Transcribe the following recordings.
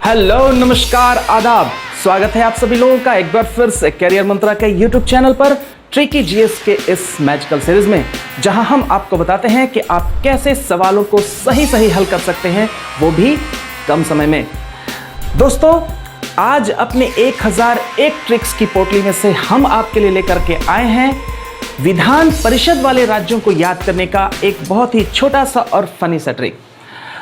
Hello, नमस्कार, आदाब। स्वागत है आप सभी लोगों का एक बार फिर से कैरियर मंत्रा के यूट्यूब चैनल पर ट्रिकी जीएस के इस मैजिकल सीरीज में, जहां हम आपको बताते हैं कि आप कैसे सवालों को सही हल कर सकते हैं, वो भी कम समय में। दोस्तों, आज अपने 1001 ट्रिक्स की पोटली में से हम आपके लिए लेकर के आए हैं विधान परिषद वाले राज्यों को याद करने का एक बहुत ही छोटा सा और फनी सा ट्रिक।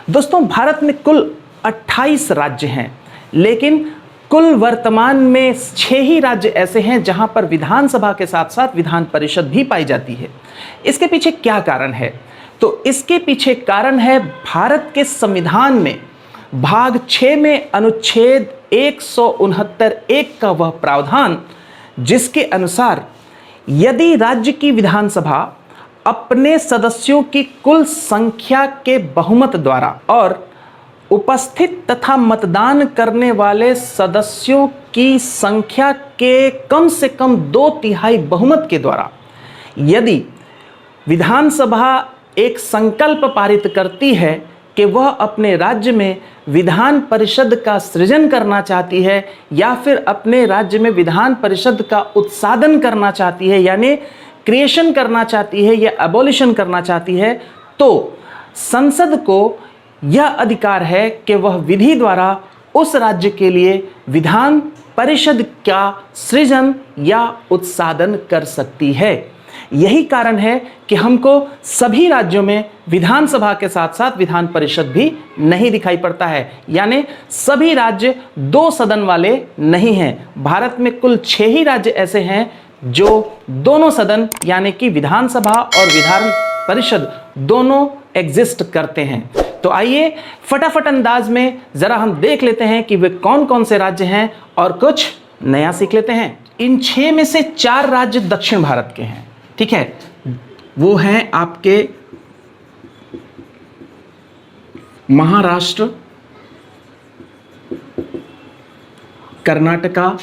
दोस्तों, भारत में कुल 28 राज्य हैं, लेकिन कुल वर्तमान में 6 ही राज्य ऐसे हैं जहां पर विधानसभा के साथ साथ विधान परिषद भी पाई जाती है। इसके पीछे क्या कारण है? तो इसके पीछे कारण है भारत के संविधान में भाग 6 में अनुच्छेद 169(1) का वह प्रावधान, जिसके अनुसार यदि राज्य की विधानसभा अपने सदस्यों की कुल संख्या के बहुमत द्वारा और उपस्थित तथा मतदान करने वाले सदस्यों की संख्या के कम से कम 2/3 बहुमत के द्वारा यदि विधानसभा एक संकल्प पारित करती है कि वह अपने राज्य में विधान परिषद का सृजन करना चाहती है या फिर अपने राज्य में विधान परिषद का उत्साधन करना चाहती है, यानी क्रिएशन करना चाहती है या एबॉलिशन करना चाहती है, तो संसद को यह अधिकार है कि वह विधि द्वारा उस राज्य के लिए विधान परिषद का सृजन या उत्साधन कर सकती है। यही कारण है कि हमको सभी राज्यों में विधानसभा के साथ साथ विधान परिषद भी नहीं दिखाई पड़ता है, यानी सभी राज्य 2 सदन वाले नहीं हैं। भारत में कुल 6 ही राज्य ऐसे हैं जो दोनों सदन यानी कि विधानसभा और विधान परिषद दोनों एग्जिस्ट करते हैं। तो आइए फटाफट अंदाज में जरा हम देख लेते हैं कि वे कौन कौन से राज्य हैं और कुछ नया सीख लेते हैं। इन 6 में से 4 राज्य दक्षिण भारत के हैं, ठीक है। वो हैं आपके महाराष्ट्र, कर्नाटका,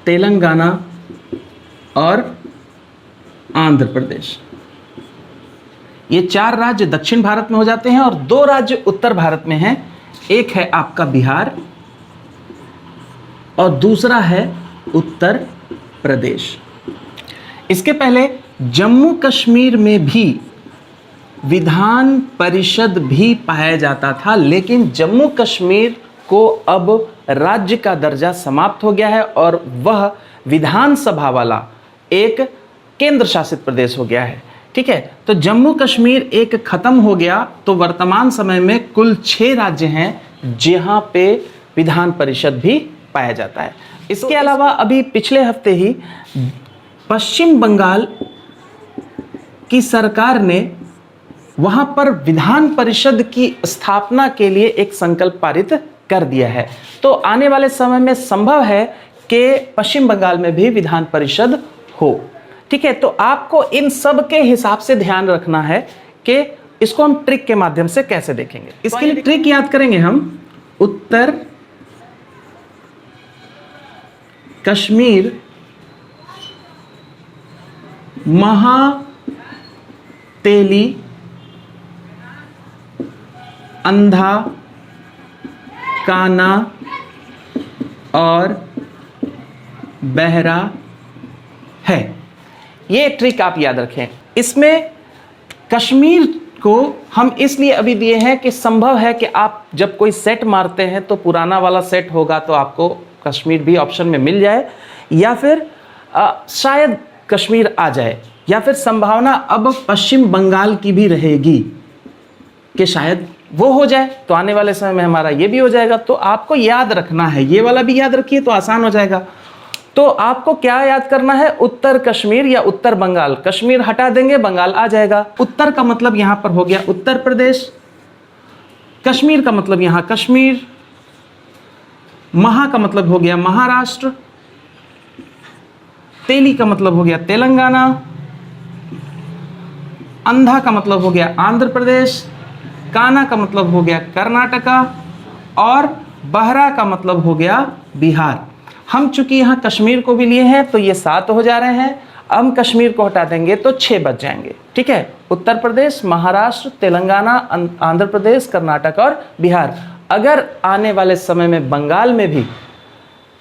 तेलंगाना और आंध्र प्रदेश। ये 4 राज्य दक्षिण भारत में हो जाते हैं और 2 राज्य उत्तर भारत में हैं। एक है आपका बिहार और दूसरा है उत्तर प्रदेश। इसके पहले जम्मू कश्मीर में भी विधान परिषद भी पाया जाता था, लेकिन जम्मू कश्मीर को अब राज्य का दर्जा समाप्त हो गया है और वह विधानसभा वाला एक केंद्र शासित प्रदेश हो गया है, ठीक है। तो जम्मू कश्मीर एक खत्म हो गया, तो वर्तमान समय में कुल 6 राज्य हैं जहां पे विधान परिषद भी पाया जाता है। इसके अलावा अभी पिछले हफ्ते ही पश्चिम बंगाल की सरकार ने वहां पर विधान परिषद की स्थापना के लिए एक संकल्प पारित कर दिया है। तो आने वाले समय में संभव है कि पश्चिम बंगाल में भी विधान परिषद हो, ठीक है। तो आपको इन सब के हिसाब से ध्यान रखना है कि इसको हम ट्रिक के माध्यम से कैसे देखेंगे। इसके लिए ट्रिक याद करेंगे हम। उत्तर कश्मीर महातेली अंधा काना और बहरा है। ये ट्रिक आप याद रखें। इसमें कश्मीर को हम इसलिए अभी दिए हैं कि संभव है कि आप जब कोई सेट मारते हैं तो पुराना वाला सेट होगा तो आपको कश्मीर भी ऑप्शन में मिल जाए, या फिर शायद कश्मीर आ जाए, या फिर संभावना अब पश्चिम बंगाल की भी रहेगी कि शायद वो हो जाए। तो आने वाले समय में हमारा ये भी हो जाएगा। तो आपको याद रखना है, ये वाला भी याद रखिए तो आसान हो जाएगा। तो आपको क्या याद करना है? उत्तर कश्मीर या उत्तर बंगाल। कश्मीर हटा देंगे, बंगाल आ जाएगा। उत्तर का मतलब यहां पर हो गया उत्तर प्रदेश, कश्मीर का मतलब यहां कश्मीर, महा का मतलब हो गया महाराष्ट्र, तेली का मतलब हो गया तेलंगाना, अंधा का मतलब हो गया आंध्र प्रदेश, काना का मतलब हो गया कर्नाटका और बहरा का मतलब हो गया बिहार। हम चूंकि यहाँ कश्मीर को भी लिए हैं तो ये 7 हो जा रहे हैं। हम कश्मीर को हटा देंगे तो 6 बच जाएंगे। ठीक है, उत्तर प्रदेश, महाराष्ट्र, तेलंगाना, आंध्र प्रदेश, कर्नाटक और बिहार। अगर आने वाले समय में बंगाल में भी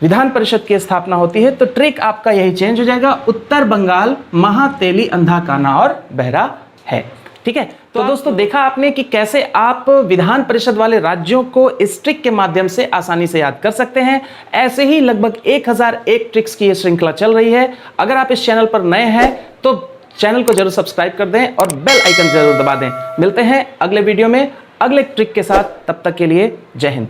विधान परिषद की स्थापना होती है तो ट्रिक आपका यही चेंज हो जाएगा, उत्तर बंगाल महा, तेली, अंधा, काना और बहरा है। ठीक है, तो दोस्तों देखा आपने कि कैसे आप विधान परिषद वाले राज्यों को इस ट्रिक के माध्यम से आसानी से याद कर सकते हैं। ऐसे ही लगभग 1001 ट्रिक्स की यह श्रृंखला चल रही है। अगर आप इस चैनल पर नए हैं तो चैनल को जरूर सब्सक्राइब कर दें और बेल आइकन जरूर दबा दें। मिलते हैं अगले वीडियो में अगले ट्रिक के साथ, तब तक के लिए जय हिंद।